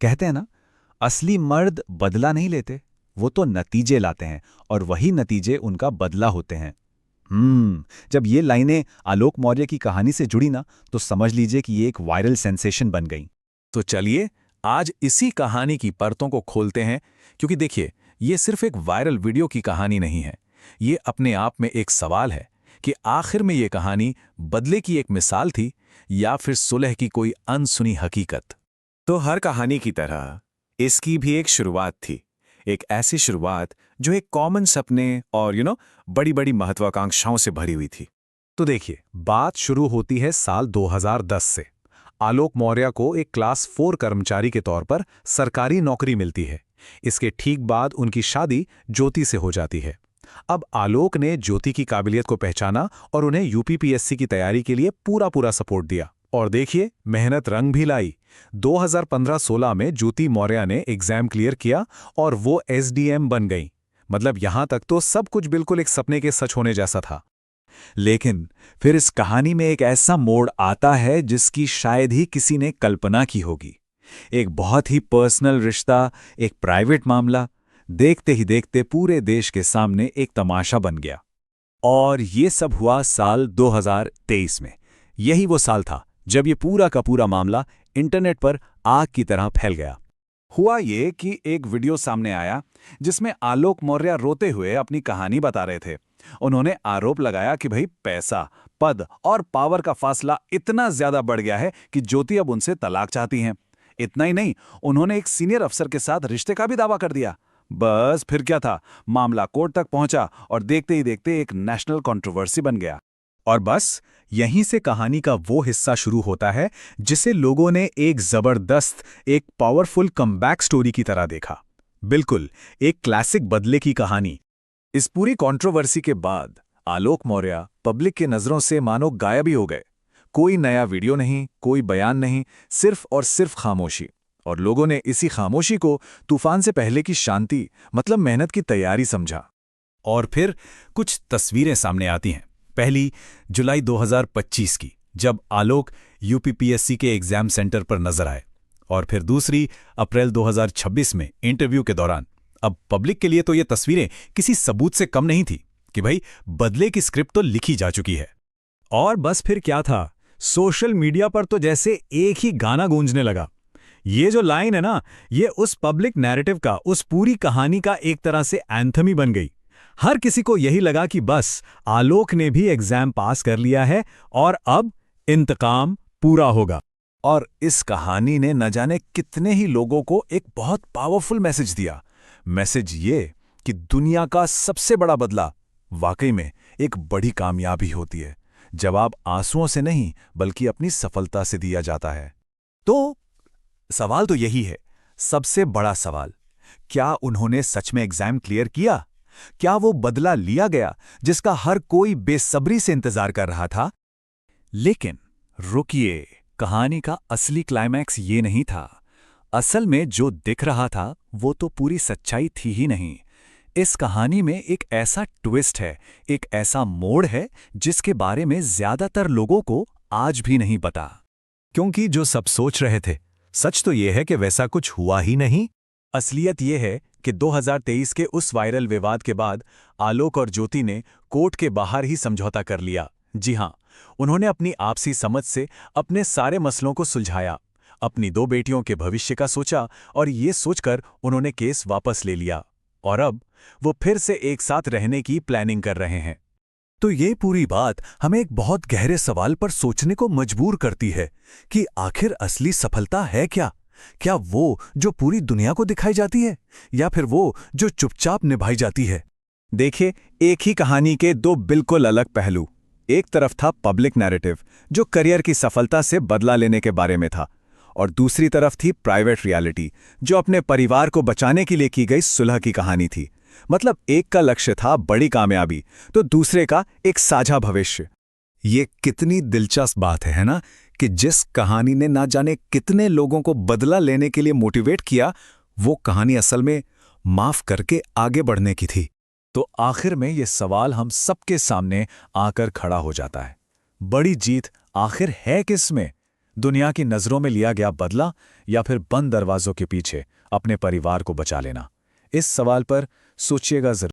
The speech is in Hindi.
कहते हैं ना, असली मर्द बदला नहीं लेते, वो तो नतीजे लाते हैं और वही नतीजे उनका बदला होते हैं। जब ये लाइनें आलोक मौर्य की कहानी से जुड़ी ना, तो समझ लीजिए कि ये एक वायरल सेंसेशन बन गई। तो चलिए आज इसी कहानी की परतों को खोलते हैं, क्योंकि देखिए ये सिर्फ एक वायरल वीडियो की कहानी नहीं है। ये अपने आप में एक सवाल है कि आखिर में ये कहानी बदले की एक मिसाल थी या फिर सुलह की कोई अनसुनी हकीकत। तो हर कहानी की तरह इसकी भी एक शुरुआत थी। एक ऐसी शुरुआत जो एक कॉमन सपने और बड़ी बड़ी महत्वाकांक्षाओं से भरी हुई थी। तो देखिए, बात शुरू होती है साल 2010 से। आलोक मौर्य को एक क्लास 4 कर्मचारी के तौर पर सरकारी नौकरी मिलती है। इसके ठीक बाद उनकी शादी ज्योति से हो जाती है। अब आलोक ने ज्योति की काबिलियत को पहचाना और उन्हें यूपीपीएससी की तैयारी के लिए पूरा पूरा सपोर्ट दिया। और देखिए, मेहनत रंग भी लाई। 2015-16 में ज्योति मौर्य ने एग्जाम क्लियर किया और वो एसडीएम बन गई। मतलब यहां तक तो सब कुछ बिल्कुल एक सपने के सच होने जैसा था। लेकिन फिर इस कहानी में एक ऐसा मोड़ आता है जिसकी शायद ही किसी ने कल्पना की होगी। एक बहुत ही पर्सनल रिश्ता, एक प्राइवेट मामला, देखते ही देखते पूरे देश के सामने एक तमाशा बन गया। और ये सब हुआ साल 2023 में। यही वो साल था जब ये पूरा का पूरा मामला इंटरनेट पर आग की तरह फैल गया। हुआ ये कि एक वीडियो सामने आया जिसमें आलोक मौर्य रोते हुए अपनी कहानी बता रहे थे। उन्होंने आरोप लगाया कि भाई पैसा, पद और पावर का फासला इतना ज्यादा बढ़ गया है कि ज्योति अब उनसे तलाक चाहती हैं। इतना ही नहीं, उन्होंने एक सीनियर अफसर के साथ रिश्ते का भी दावा कर दिया। बस फिर क्या था, मामला कोर्ट तक पहुंचा और देखते ही देखते एक नेशनल कंट्रोवर्सी बन गया। और बस यहीं से कहानी का वो हिस्सा शुरू होता है जिसे लोगों ने एक जबरदस्त, एक पावरफुल कमबैक स्टोरी की तरह देखा। बिल्कुल एक क्लासिक बदले की कहानी। इस पूरी कंट्रोवर्सी के बाद आलोक मौर्य पब्लिक के नजरों से मानो गायब ही हो गए। कोई नया वीडियो नहीं, कोई बयान नहीं, सिर्फ और सिर्फ खामोशी। और लोगों ने इसी खामोशी को तूफान से पहले की शांति, मतलब मेहनत की तैयारी समझा। और फिर कुछ तस्वीरें सामने आती हैं। पहली जुलाई 2025 की, जब आलोक यूपीपीएससी के एग्जाम सेंटर पर नजर आए। और फिर दूसरी अप्रैल 2026 में इंटरव्यू के दौरान। अब पब्लिक के लिए तो ये तस्वीरें किसी सबूत से कम नहीं थी कि भाई बदले की स्क्रिप्ट तो लिखी जा चुकी है। और बस फिर क्या था, सोशल मीडिया पर तो जैसे एक ही गाना गूंजने लगा। ये जो लाइन है ना, ये उस पब्लिक नैरेटिव का, उस पूरी कहानी का एक तरह से एंथम ही बन गई। हर किसी को यही लगा कि बस आलोक ने भी एग्जाम पास कर लिया है और अब इंतकाम पूरा होगा। और इस कहानी ने न जाने कितने ही लोगों को एक बहुत पावरफुल मैसेज दिया। मैसेज ये कि दुनिया का सबसे बड़ा बदला वाकई में एक बड़ी कामयाबी होती है, जवाब आंसुओं से नहीं बल्कि अपनी सफलता से दिया जाता है। तो सवाल तो यही है, सबसे बड़ा सवाल, क्या उन्होंने सच में एग्जाम क्लियर किया? क्या वो बदला लिया गया जिसका हर कोई बेसब्री से इंतजार कर रहा था? लेकिन रुकिए, कहानी का असली क्लाइमैक्स ये नहीं था। असल में जो दिख रहा था वो तो पूरी सच्चाई थी ही नहीं। इस कहानी में एक ऐसा ट्विस्ट है, एक ऐसा मोड़ है जिसके बारे में ज्यादातर लोगों को आज भी नहीं पता। क्योंकि जो सब सोच रहे थे, सच तो यह है कि वैसा कुछ हुआ ही नहीं। असलियत यह है कि 2023 के उस वायरल विवाद के बाद आलोक और ज्योति ने कोर्ट के बाहर ही समझौता कर लिया। जी हां, उन्होंने अपनी आपसी समझ से अपने सारे मसलों को सुलझाया, अपनी 2 बेटियों के भविष्य का सोचा और ये सोचकर उन्होंने केस वापस ले लिया। और अब वो फिर से एक साथ रहने की प्लानिंग कर रहे हैं। तो ये पूरी बात हमें एक बहुत गहरे सवाल पर सोचने को मजबूर करती है कि आखिर असली सफलता है क्या? क्या वो जो पूरी दुनिया को दिखाई जाती है, या फिर वो जो चुपचाप निभाई जाती है? देखिए, एक ही कहानी के 2 बिल्कुल अलग पहलू। एक तरफ था पब्लिक नैरेटिव जो करियर की सफलता से बदला लेने के बारे में था, और दूसरी तरफ थी प्राइवेट रियलिटी जो अपने परिवार को बचाने के लिए की गई सुलह की कहानी थी। मतलब एक का लक्ष्य था बड़ी कामयाबी, तो दूसरे का एक साझा भविष्य। ये कितनी दिलचस्प बात है ना, कि जिस कहानी ने ना जाने कितने लोगों को बदला लेने के लिए मोटिवेट किया, वो कहानी असल में माफ करके आगे बढ़ने की थी। तो आखिर में ये सवाल हम सबके सामने आकर खड़ा हो जाता है, बड़ी जीत आखिर है किस में? दुनिया की नज़रों में लिया गया बदला या फिर बंद दरवाजों के पीछे अपने परिवार को बचा लेना? इस सवाल पर सोचिएगा जरूर।